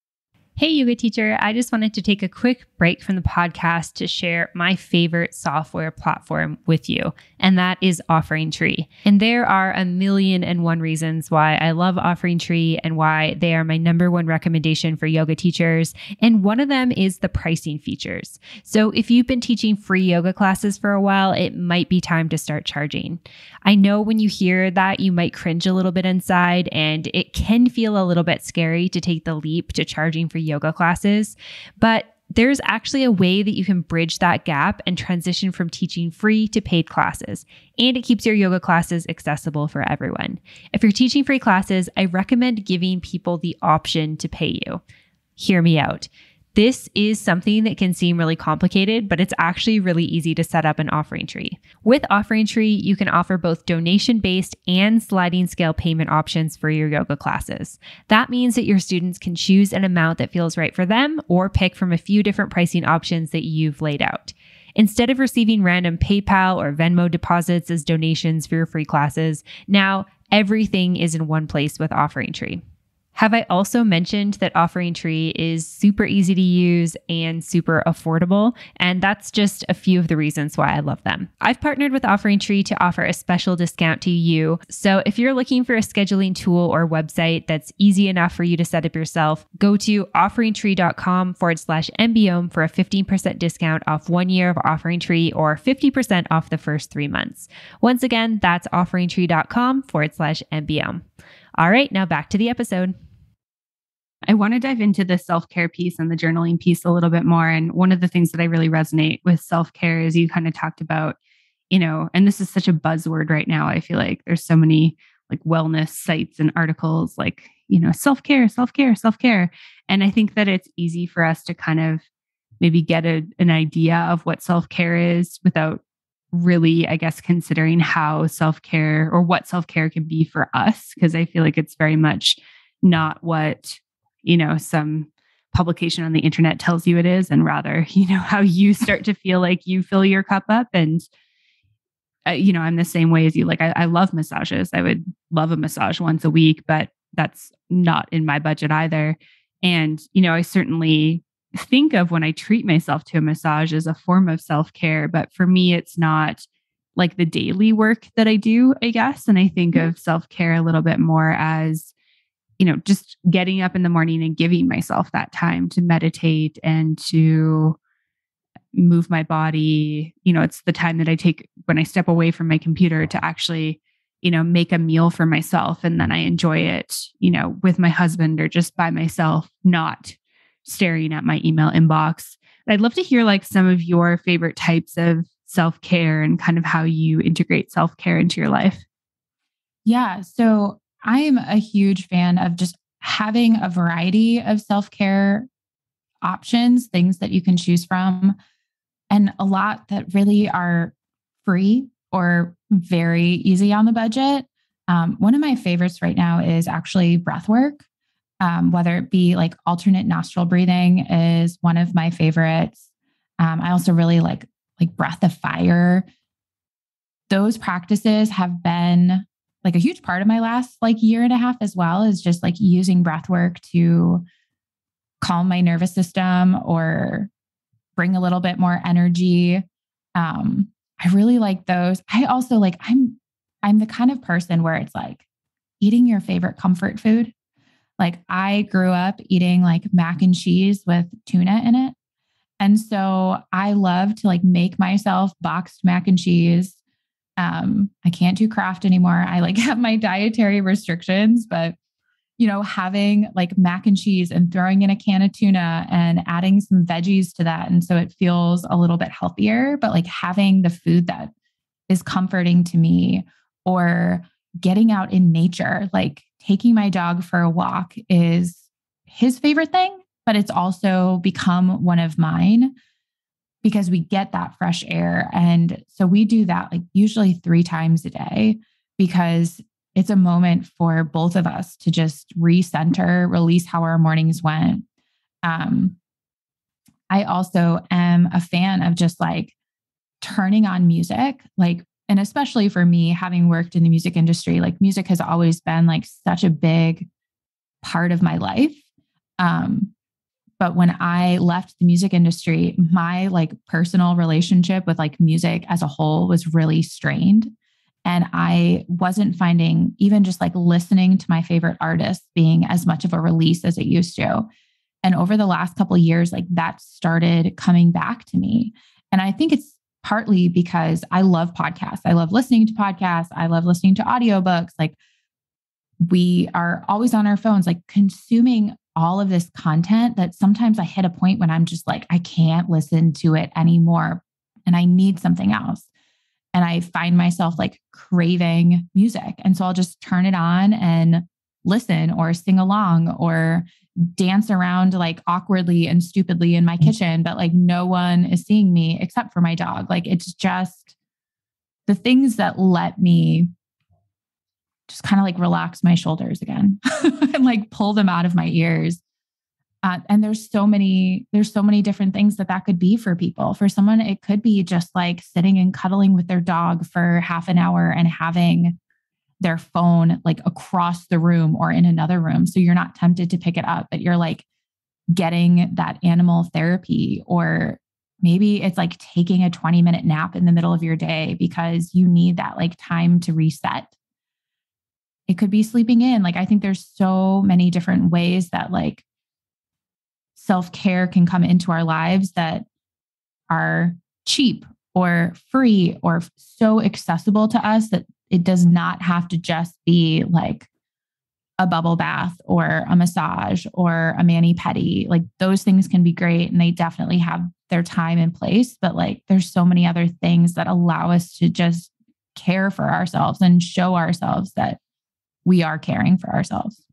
Hey, yoga teacher. I just wanted to take a quick break from the podcast to share my favorite software platform with you, and that is Offering Tree. And there are 1,000,001 reasons why I love Offering Tree and why they are my number one recommendation for yoga teachers. And one of them is the pricing features. So if you've been teaching free yoga classes for a while, it might be time to start charging. I know when you hear that, you might cringe a little bit inside, and it can feel a little bit scary to take the leap to charging for yoga classes, but there's actually a way that you can bridge that gap and transition from teaching free to paid classes, and it keeps your yoga classes accessible for everyone. If you're teaching free classes, I recommend giving people the option to pay you. Hear me out. This is something that can seem really complicated, but it's actually really easy to set up an Offering Tree. With Offering Tree, you can offer both donation-based and sliding scale payment options for your yoga classes. That means that your students can choose an amount that feels right for them, or pick from a few different pricing options that you've laid out. Instead of receiving random PayPal or Venmo deposits as donations for your free classes, now everything is in one place with Offering Tree. Have I also mentioned that Offering Tree is super easy to use and super affordable? And that's just a few of the reasons why I love them. I've partnered with Offering Tree to offer a special discount to you. So if you're looking for a scheduling tool or website that's easy enough for you to set up yourself, go to offeringtree.com/MBOM for a 15% discount off 1 year of Offering Tree, or 50% off the first 3 months. Once again, that's offeringtree.com/MBOM. All right, now back to the episode. I want to dive into the self-care piece and the journaling piece a little bit more. And one of the things that I really resonate with self-care is you kind of talked about, and this is such a buzzword right now. I feel like there's so many like wellness sites and articles, like, self-care, self-care, self-care. And I think that it's easy for us to kind of maybe get an idea of what self-care is without really, I guess, considering how self-care or what self-care can be for us. Cause I feel like it's very much not what, some publication on the internet tells you it is, and rather, how you start to feel like you fill your cup up. And, I'm the same way as you. Like, I love massages. I would love a massage once a week, but that's not in my budget either. And, I certainly think of when I treat myself to a massage as a form of self-care, but for me, it's not like the daily work that I do, I guess. And I think of self-care a little bit more as, just getting up in the morning and giving myself that time to meditate and to move my body. It's the time that I take when I step away from my computer to actually, make a meal for myself. And then I enjoy it, with my husband or just by myself, not staring at my email inbox. I'd love to hear like some of your favorite types of self-care and kind of how you integrate self-care into your life. Yeah. So I'm a huge fan of just having a variety of self-care options, things that you can choose from, and a lot that really are free or very easy on the budget. One of my favorites right now is actually breath work. Whether it be like alternate nostril breathing is one of my favorites. I also really like breath of fire. Those practices have been like a huge part of my last like year and a half as well, is just like using breath work to calm my nervous system or bring a little bit more energy. I really like those. I also like, I'm the kind of person where it's like eating your favorite comfort food. Like I grew up eating like mac and cheese with tuna in it. And so I love to like make myself boxed mac and cheese. I can't do craft anymore. I like have my dietary restrictions, but having like mac and cheese and throwing in a can of tuna and adding some veggies to that. And so it feels a little bit healthier, but like having the food that is comforting to me, or getting out in nature, like taking my dog for a walk is his favorite thing, but it's also become one of mine because we get that fresh air. And so we do that like usually 3 times a day because it's a moment for both of us to just recenter, release how our mornings went. I also am a fan of just like turning on music, like, and especially for me, having worked in the music industry, like music has always been like such a big part of my life. But when I left the music industry, my like personal relationship with like music as a whole was really strained. And I wasn't finding even just like listening to my favorite artists being as much of a release as it used to. And over the last couple of years, like that started coming back to me. And I think it's partly because I love podcasts. I love listening to podcasts. I love listening to audiobooks. Like we are always on our phones, like consuming all of this content that sometimes I hit a point when I'm just like, I can't listen to it anymore and I need something else. And I find myself like craving music. And so I'll just turn it on and listen or sing along or dance around like awkwardly and stupidly in my kitchen, but like no one is seeing me except for my dog. Like it's just the things that let me just kind of like relax my shoulders again and like pull them out of my ears. And there's so many different things that could be for people. For someone, it could be just like sitting and cuddling with their dog for half an hour and having their phone like across the room or in another room. So you're not tempted to pick it up, but you're like getting that animal therapy. Or maybe it's like taking a 20-minute nap in the middle of your day because you need that like time to reset. It could be sleeping in. Like, I think there's so many different ways that like self-care can come into our lives that are cheap or free or so accessible to us that it does not have to just be like a bubble bath or a massage or a mani-pedi. Like those things can be great and they definitely have their time and place, but like there's so many other things that allow us to just care for ourselves and show ourselves that we are caring for ourselves.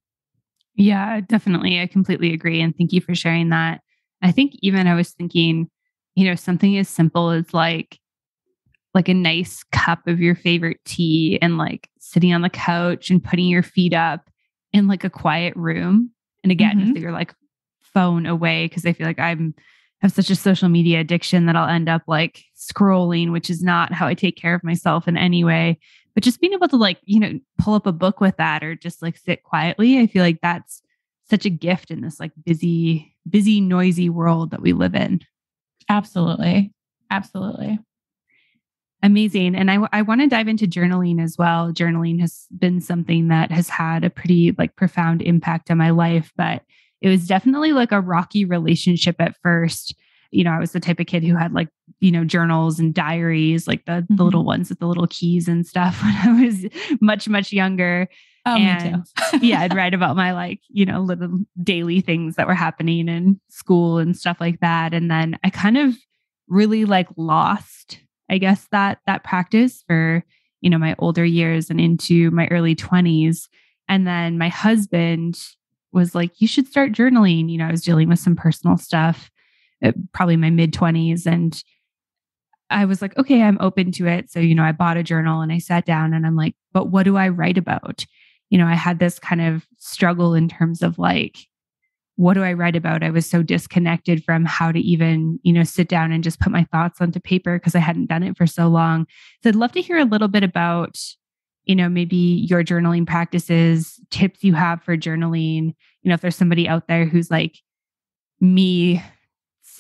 Yeah, definitely. I completely agree. And thank you for sharing that. I think even I was thinking, something as simple as like a nice cup of your favorite tea and like sitting on the couch and putting your feet up in like a quiet room. And again, with your like phone away, because I feel like have such a social media addiction that I'll end up like scrolling, which is not how I take care of myself in any way. But just being able to like, pull up a book with that or just like sit quietly, I feel like that's such a gift in this like busy, noisy world that we live in. Absolutely. Absolutely. Amazing. And I want to dive into journaling as well. Journaling has been something that has had a pretty like profound impact on my life, but it was definitely like a rocky relationship at first. I was the type of kid who had like, journals and diaries, like the little ones with the little keys and stuff when I was much, much younger. Oh, and me too. yeah, I'd write about my like, little daily things that were happening in school and stuff like that. And then I kind of really like lost, I guess, that practice for, my older years and into my early 20s. And then my husband was like, you should start journaling. I was dealing with some personal stuff, probably my mid 20s. And I was like, okay, I'm open to it. So, I bought a journal and I sat down and I'm like, but what do I write about? I had this kind of struggle in terms of like, what do I write about? I was so disconnected from how to even, sit down and just put my thoughts onto paper because I hadn't done it for so long. So I'd love to hear a little bit about, maybe your journaling practices, tips you have for journaling. If there's somebody out there who's like me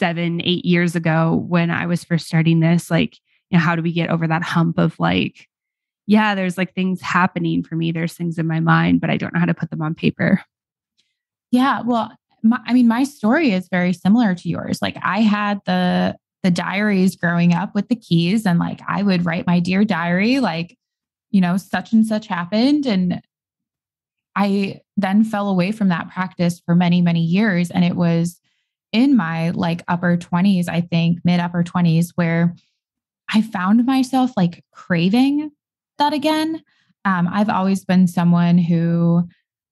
7-8 years ago when I was first starting this, like, how do we get over that hump of like, yeah, there's like things happening for me. There's things in my mind, but I don't know how to put them on paper. Yeah. Well, my story is very similar to yours. Like I had the diaries growing up with the keys and like, I would write my dear diary, like, such and such happened. And I then fell away from that practice for many, many years. And it was in my like upper 20s, I think mid upper 20s, where I found myself like craving that again. I've always been someone who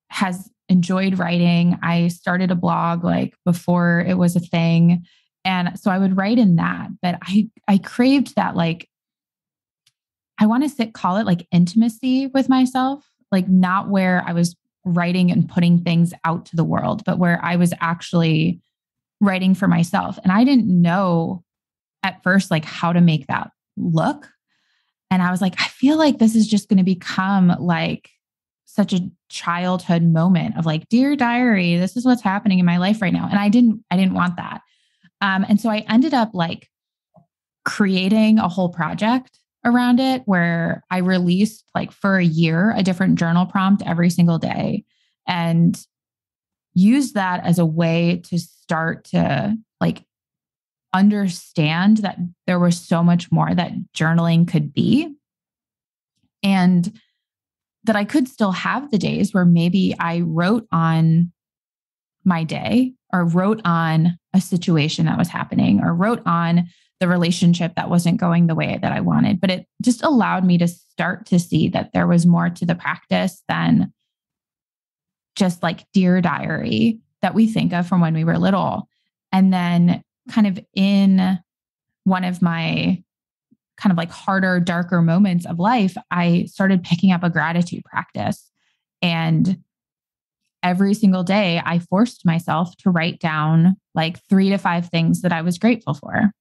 has enjoyed writing. I started a blog like before it was a thing. And so I would write in that, but I craved that, like, I want to call it like intimacy with myself, like not where I was writing and putting things out to the world, but where I was actually writing for myself. And I didn't know at first, like how to make that look. And I was like, I feel like this is just going to become like such a childhood moment of like, dear diary, this is what's happening in my life right now. And I didn't want that. And so I ended up like creating a whole project around it where I released like for a year, a different journal prompt every single day and used that as a way to start to like understand that there was so much more that journaling could be. And that I could still have the days where maybe I wrote on my day or wrote on a situation that was happening or wrote on the relationship that wasn't going the way that I wanted. But it just allowed me to start to see that there was more to the practice than just like dear diary that we think of from when we were little. And then kind of in one of my kind of like harder, darker moments of life, I started picking up a gratitude practice. And every single day, I forced myself to write down like 3 to 5 things that I was grateful for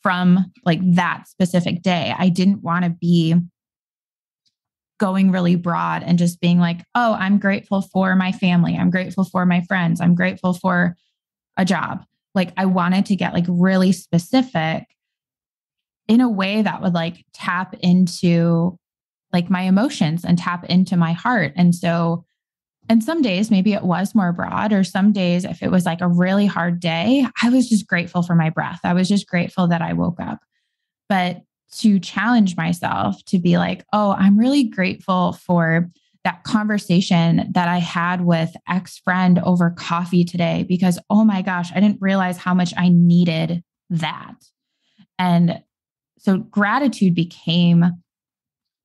from like that specific day. I didn't want to be going really broad and just being like, oh, I'm grateful for my family. I'm grateful for my friends. I'm grateful for a job. Like I wanted to get like really specific in a way that would like tap into like my emotions and tap into my heart. And so, and some days maybe it was more broad, or some days if it was like a really hard day, I was just grateful for my breath. I was just grateful that I woke up. But to challenge myself to be like, oh, I'm really grateful for that conversation that I had with X friend over coffee today, because, oh my gosh, I didn't realize how much I needed that. And so gratitude became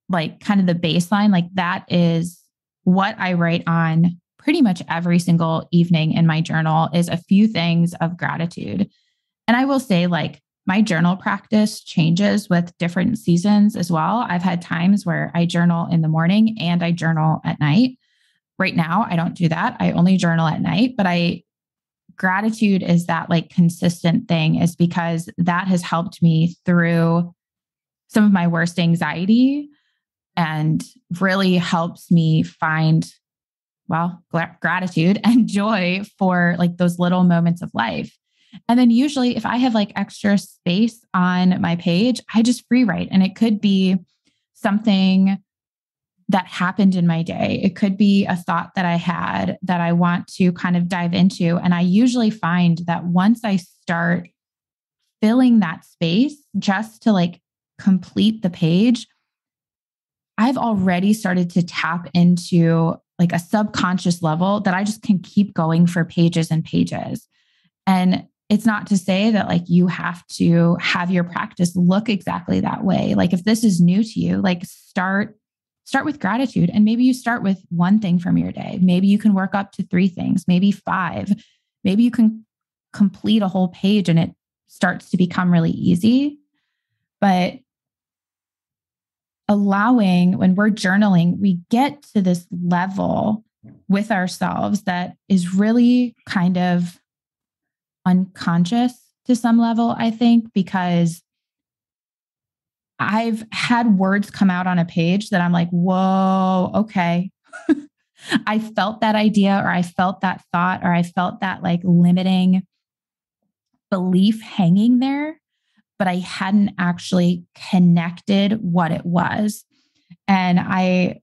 like kind of the baseline. Like that is what I write on pretty much every single evening in my journal is a few things of gratitude. And I will say, like, my journal practice changes with different seasons as well. I've had times where I journal in the morning and I journal at night. Right now, I don't do that. I only journal at night, but gratitude is that like consistent thing, is because that has helped me through some of my worst anxiety and really helps me find, well, gratitude and joy for like those little moments of life. And then usually if I have like extra space on my page, I just free write, and it could be something that happened in my day. It could be a thought that I had that I want to kind of dive into. And I usually find that once I start filling that space just to like complete the page, I've already started to tap into like a subconscious level that I just can keep going for pages and pages. And it's not to say that like you have to have your practice look exactly that way. Like if this is new to you, like start with gratitude, and maybe you start with one thing from your day. Maybe you can work up to 3 things, maybe 5. Maybe you can complete a whole page and it starts to become really easy. But allowing, when we're journaling, we get to this level with ourselves that is really kind of unconscious to some level, I think, because I've had words come out on a page that I'm like, whoa, okay. I felt that idea, or I felt that thought, or I felt that like limiting belief hanging there, but I hadn't actually connected what it was. And I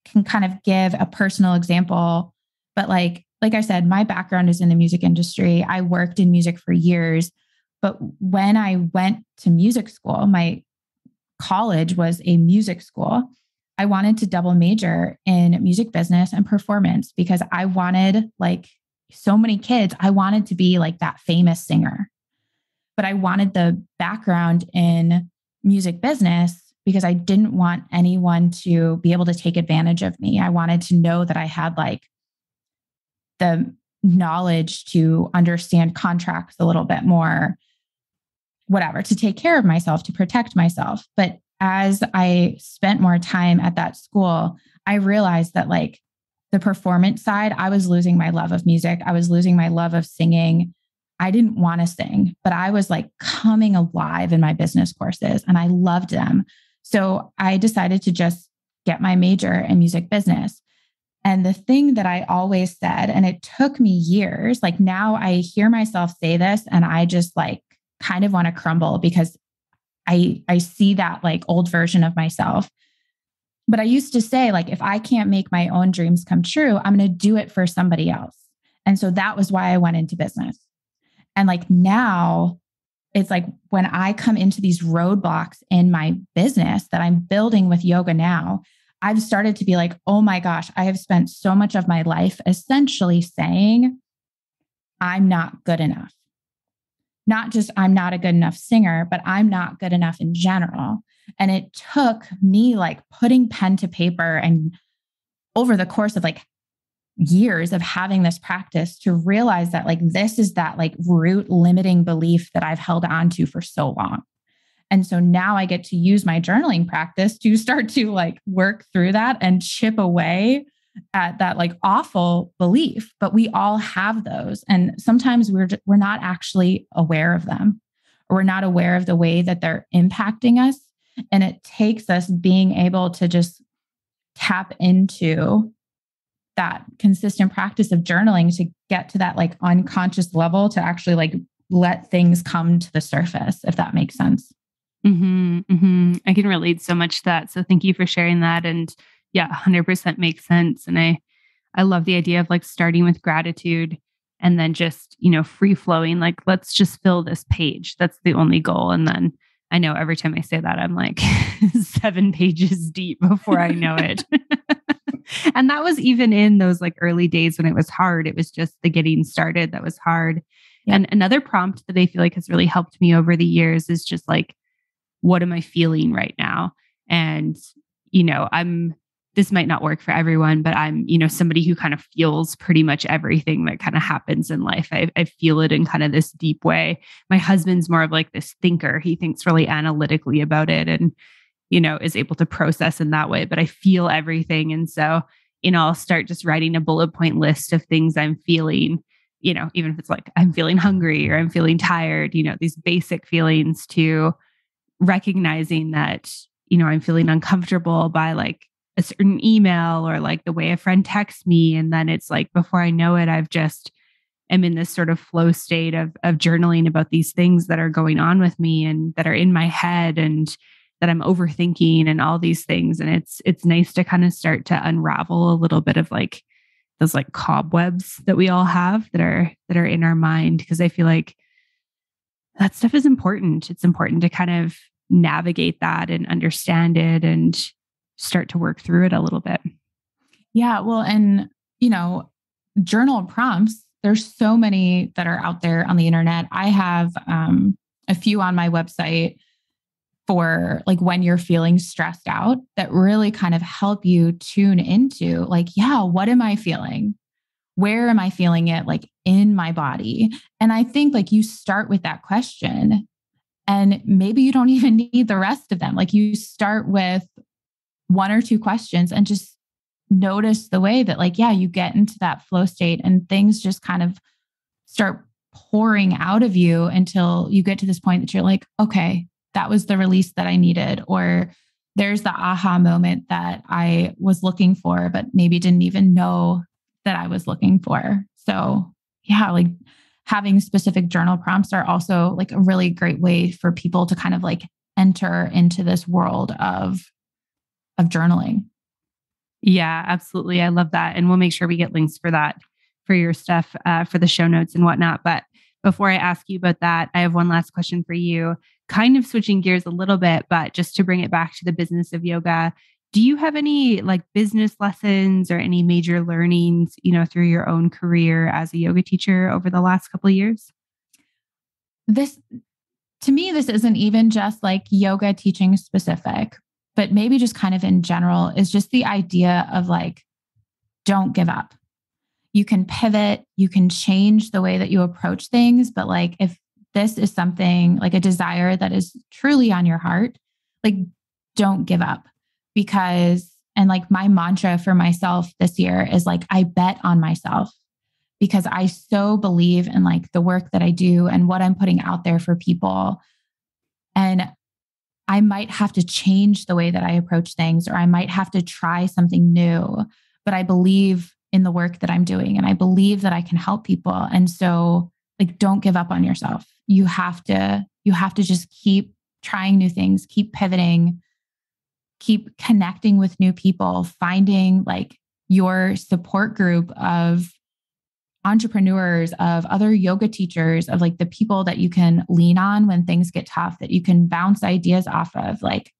can kind of give a personal example, but like I said, my background is in the music industry. I worked in music for years, but when I went to music school, my college was a music school. I wanted to double major in music business and performance because I wanted, like so many kids, I wanted to be like that famous singer. But I wanted the background in music business because I didn't want anyone to be able to take advantage of me. I wanted to know that I had like the knowledge to understand contracts a little bit more, whatever, to take care of myself, to protect myself. But as I spent more time at that school, I realized that like the performance side, I was losing my love of music. I was losing my love of singing. I didn't want to sing, but I was like coming alive in my business courses and I loved them. So I decided to just get my major in music business. And the thing that I always said, and it took me years, like now I hear myself say this and I just like kind of want to crumble because I see that like old version of myself. But I used to say, like, if I can't make my own dreams come true, I'm going to do it for somebody else. And so that was why I went into business. And like now it's like when I come into these roadblocks in my business that I'm building with yoga now, I've started to be like, oh my gosh, I have spent so much of my life essentially saying, I'm not good enough. Not just I'm not a good enough singer, but I'm not good enough in general. And it took me like putting pen to paper and over the course of like years of having this practice to realize that like this is that like root limiting belief that I've held on to for so long. And so now I get to use my journaling practice to start to like work through that and chip away at that like awful belief. But we all have those. And sometimes we're not actually aware of them, or we're not aware of the way that they're impacting us. And it takes us being able to just tap into that consistent practice of journaling to get to that like unconscious level to actually like let things come to the surface, if that makes sense. I can relate so much to that. So thank you for sharing that. And yeah, 100% makes sense. And I love the idea of like starting with gratitude and then just, free flowing, like, let's just fill this page. That's the only goal. And then I know every time I say that, I'm like 7 pages deep before I know it. And that was even in those like early days when it was hard. It was just the getting started that was hard. Yep. And another prompt that I feel like has really helped me over the years is just like, what am I feeling right now? And, I'm this might not work for everyone, but I'm, somebody who kind of feels pretty much everything that kind of happens in life. I feel it in kind of this deep way. My husband's more of like this thinker. He thinks really analytically about it and, is able to process in that way, but I feel everything. And so, I'll start just writing a bullet point list of things I'm feeling, even if it's like I'm feeling hungry or I'm feeling tired, these basic feelings, to recognizing that, I'm feeling uncomfortable by like a certain email or like the way a friend texts me. And then it's like, before I know it, I've just am in this sort of flow state of journaling about these things that are going on with me and that are in my head and that I'm overthinking and all these things. And it's nice to kind of start to unravel a little bit of like those like cobwebs that we all have that are in our mind. Because I feel like that stuff is important. It's important to kind of navigate that and understand it and start to work through it a little bit. Yeah. Well, and, journal prompts, there's so many that are out there on the internet. I have a few on my website for like when you're feeling stressed out that really kind of help you tune into like, yeah, what am I feeling? Where am I feeling it like in my body? And I think like you start with that question and maybe you don't even need the rest of them. Like you start with one or two questions and just notice the way that like, yeah, you get into that flow state and things just kind of start pouring out of you until you get to this point that you're like, okay, that was the release that I needed. Or there's the aha moment that I was looking for, but maybe didn't even know that I was looking for. So yeah, like having specific journal prompts are also like a really great way for people to kind of like enter into this world of journaling. Yeah, absolutely. I love that. And we'll make sure we get links for that, for your stuff, for the show notes and whatnot. But before I ask you about that, I have one last question for you, kind of switching gears a little bit, but just to bring it back to the business of yoga. Do you have any like business lessons or any major learnings, through your own career as a yoga teacher over the last couple of years? To me, this isn't even just like yoga teaching specific, but maybe just kind of in general is just the idea of like, don't give up. You can pivot, you can change the way that you approach things. But like, if this is something like a desire that is truly on your heart, like don't give up. And like my mantra for myself this year is like, I bet on myself because I so believe in like the work that I do and what I'm putting out there for people. And I might have to change the way that I approach things, or I might have to try something new, but I believe in the work that I'm doing and I believe that I can help people. And so like, don't give up on yourself. You have to just keep trying new things, keep pivoting, keep connecting with new people, finding like your support group of entrepreneurs, of other yoga teachers, of like the people that you can lean on when things get tough, that you can bounce ideas off of. Like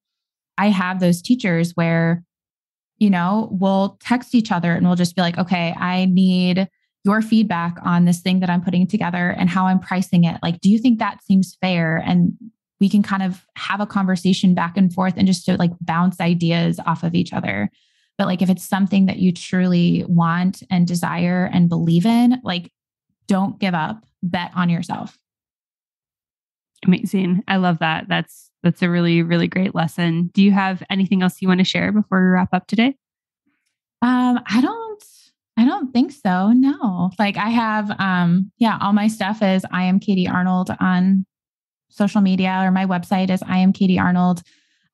I have those teachers where, we'll text each other and we'll just be like, okay, I need your feedback on this thing that I'm putting together and how I'm pricing it. Like, do you think that seems fair? And we can kind of have a conversation back and forth and just to like bounce ideas off of each other. But like, if it's something that you truly want and desire and believe in, like, don't give up, bet on yourself. Amazing. I love that. That's a really, really great lesson. Do you have anything else you want to share before we wrap up today? I don't think so. No, like I have, all my stuff is I am Katie Arnold on social media, or my website is I am Katie Arnold.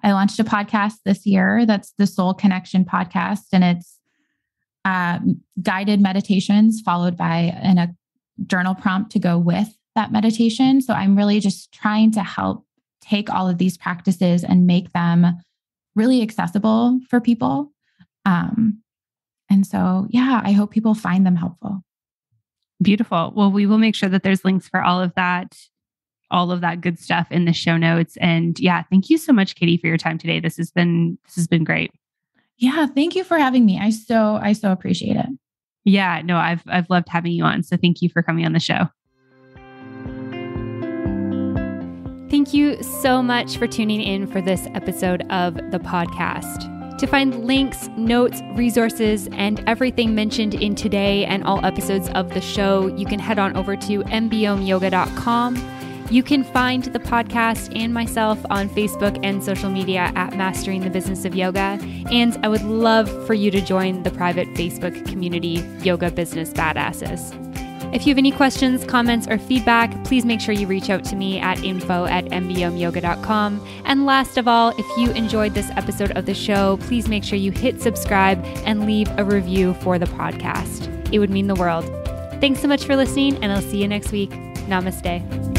I launched a podcast this year. That's the Soul Connection podcast. And it's guided meditations followed by a journal prompt to go with that meditation. So I'm really just trying to help take all of these practices and make them really accessible for people. And so, yeah, I hope people find them helpful. Beautiful. Well, we will make sure that there's links for all of that good stuff in the show notes. And yeah, thank you so much, Katie, for your time today. This has been great. Yeah. Thank you for having me. I so appreciate it. Yeah, no, I've loved having you on. So thank you for coming on the show. Thank you so much for tuning in for this episode of the podcast. To find links, notes, resources, and everything mentioned in today and all episodes of the show, you can head on over to mbomyoga.com. You can find the podcast and myself on Facebook and social media at Mastering the Business of Yoga. And I would love for you to join the private Facebook community, Yoga Business Badasses. If you have any questions, comments, or feedback, please make sure you reach out to me at info@mbomyoga.com. And last of all, if you enjoyed this episode of the show, please make sure you hit subscribe and leave a review for the podcast. It would mean the world. Thanks so much for listening, and I'll see you next week. Namaste.